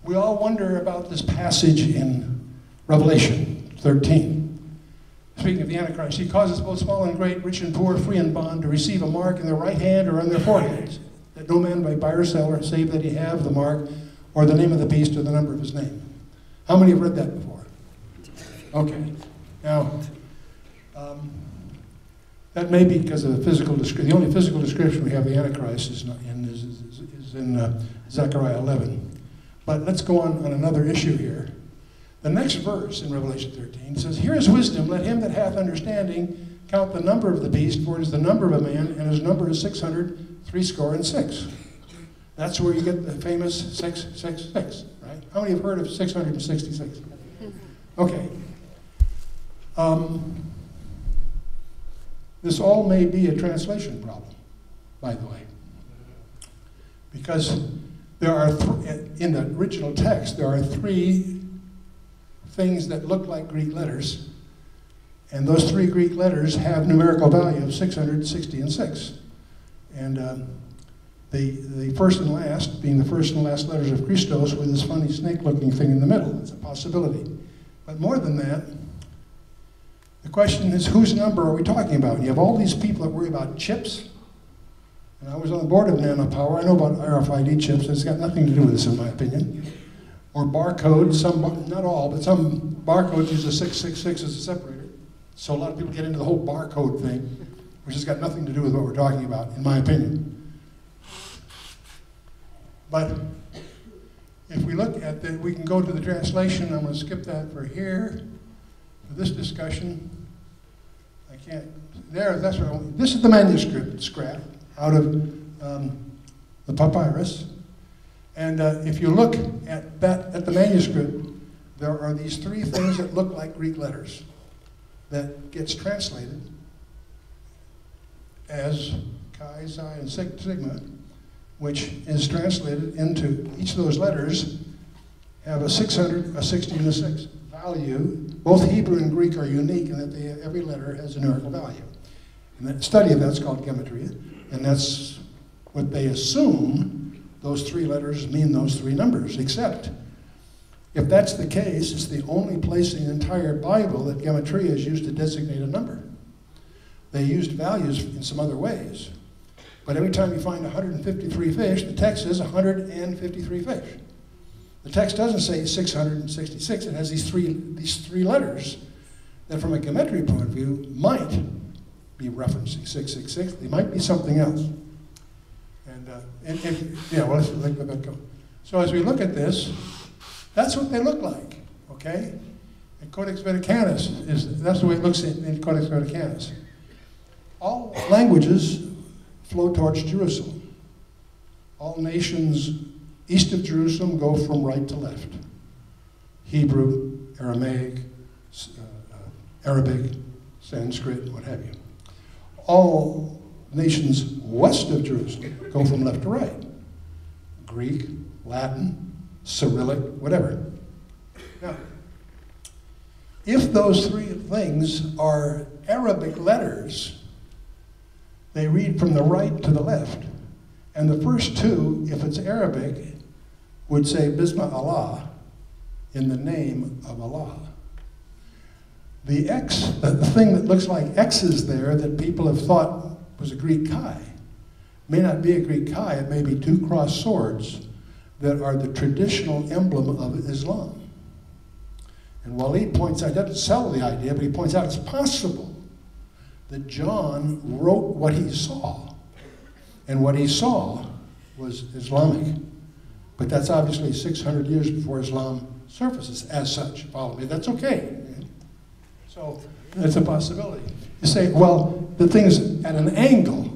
We all wonder about this passage in Revelation 13. Speaking of the Antichrist, he causes both small and great, rich and poor, free and bond, to receive a mark in their right hand or on their foreheads, that no man may buy or sell, or save that he have the mark, or the name of the beast, or the number of his name. How many have read that before? Okay. Now, that may be because of the physical description. The only physical description we have of the Antichrist is in Zechariah 11. But let's go on another issue here. The next verse in Revelation 13 says, "Here is wisdom, let him that hath understanding count the number of the beast, for it is the number of a man, and his number is 666. That's where you get the famous 666, right? How many have heard of 666? Okay. This all may be a translation problem, by the way. Because there are, in the original text, there are 3 things that look like Greek letters, and those 3 Greek letters have numerical value of 666. And the first and last being the first and last letters of Christos with this funny snake-looking thing in the middle. It's a possibility. But more than that, the question is, whose number are we talking about? You have all these people that worry about chips. And I was on the board of NanoPower. I know about RFID chips. It's got nothing to do with this, in my opinion. Or barcodes. Some, not all, but some barcodes use a 666 as a separator. So a lot of people get into the whole barcode thing, which has got nothing to do with what we're talking about, in my opinion. But if we look at the, we can go to the translation. I'm going to skip that for here, for this discussion. I can't, there, that's what this is the manuscript scrap out of the papyrus. And if you look at that, at the manuscript, there are these 3 things that look like Greek letters that gets translated as chi, psi, and sigma, which is translated into, each of those letters have a 600, a 60, and a 6 value. Both Hebrew and Greek are unique in that every letter has a numerical value. And the study of that's called gematria, and that's what they assume those 3 letters mean, those 3 numbers, except if that's the case, it's the only place in the entire Bible that gematria is used to designate a number. They used values in some other ways. But every time you find 153 fish, the text says 153 fish. The text doesn't say 666. It has these three letters that from a gematria point of view might be referencing 666. They might be something else. Yeah, well, let's let that go. So as we look at this, that's what they look like, okay? And Codex Vaticanus, that's the way it looks in Codex Vaticanus. All languages flow towards Jerusalem. All nations east of Jerusalem go from right to left. Hebrew, Aramaic, Arabic, Sanskrit, what have you. All nations west of Jerusalem go from left to right. Greek, Latin, Cyrillic, whatever. Now, if those 3 things are Arabic letters, they read from the right to the left. And the first 2, if it's Arabic, would say Bismillah Allah, in the name of Allah. The X, the thing that looks like X's there that people have thought was a Greek chi, may not be a Greek chi, it may be 2 crossed swords that are the traditional emblem of Islam. And Walid points out, he doesn't sell the idea, but he points out it's possible that John wrote what he saw. And what he saw was Islamic. But that's obviously 600 years before Islam surfaces as such. Follow me, that's okay. So that's a possibility. You say, well, the thing's at an angle.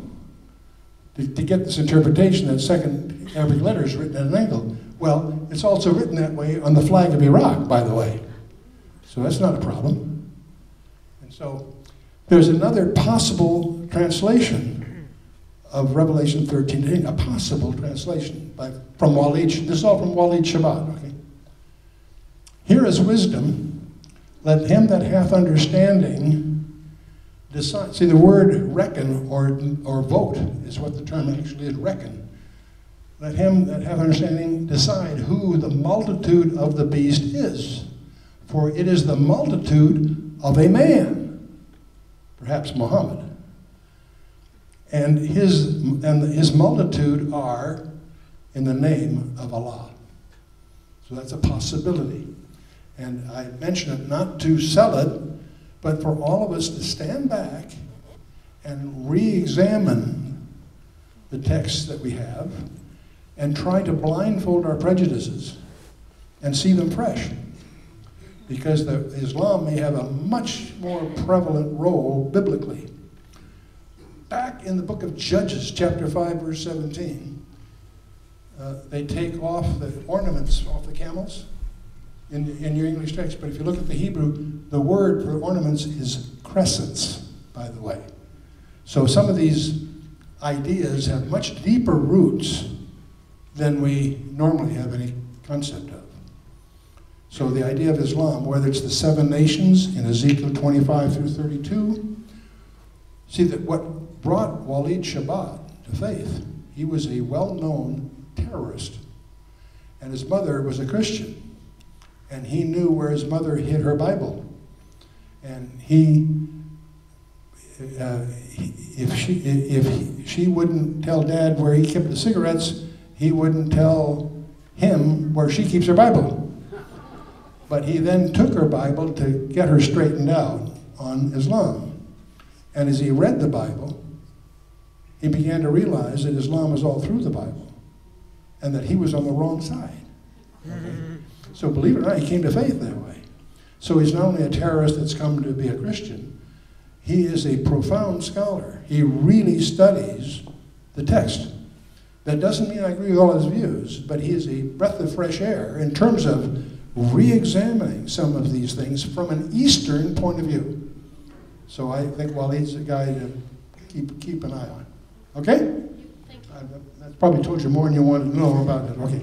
To get this interpretation, that second Arabic letter is written at an angle. Well, it's also written that way on the flag of Iraq, by the way. So that's not a problem. And so there's another possible translation of Revelation 13, a possible translation from Walid. This is all from Walid Shabbat. Okay? Here is wisdom. Let him that hath understanding decide. See, the word reckon or vote is what the term actually is, reckon. let him that hath understanding decide who the multitude of the beast is. For it is the multitude of a man, perhaps Muhammad. And his multitude are in the name of Allah. So that's a possibility. And I mention it not to sell it, but for all of us to stand back and re-examine the texts that we have and try to blindfold our prejudices and see them fresh. Because Islam may have a much more prevalent role biblically. Back in the book of Judges, chapter 5, verse 17, they take off the ornaments off the camels in your English text. But if you look at the Hebrew, the word for ornaments is crescents, by the way. So some of these ideas have much deeper roots than we normally have any concept of. So the idea of Islam, whether it's the 7 nations in Ezekiel 25 through 32, see that what brought Walid Shabat to faith, he was a well-known terrorist. And his mother was a Christian. And he knew where his mother hid her Bible. And if she wouldn't tell Dad where he kept the cigarettes, he wouldn't tell him where she keeps her Bible. But he then took her Bible to get her straightened out on Islam. And as he read the Bible, he began to realize that Islam was all through the Bible and that he was on the wrong side. Okay? So believe it or not, he came to faith that way. So he's not only a terrorist that's come to be a Christian, he is a profound scholar. He really studies the text. That doesn't mean I agree with all his views, but he is a breath of fresh air in terms of re-examining some of these things from an Eastern point of view. So I think Walid's a guy to keep an eye on. Okay? Thank you. I've probably told you more than you wanted to know about it. Okay.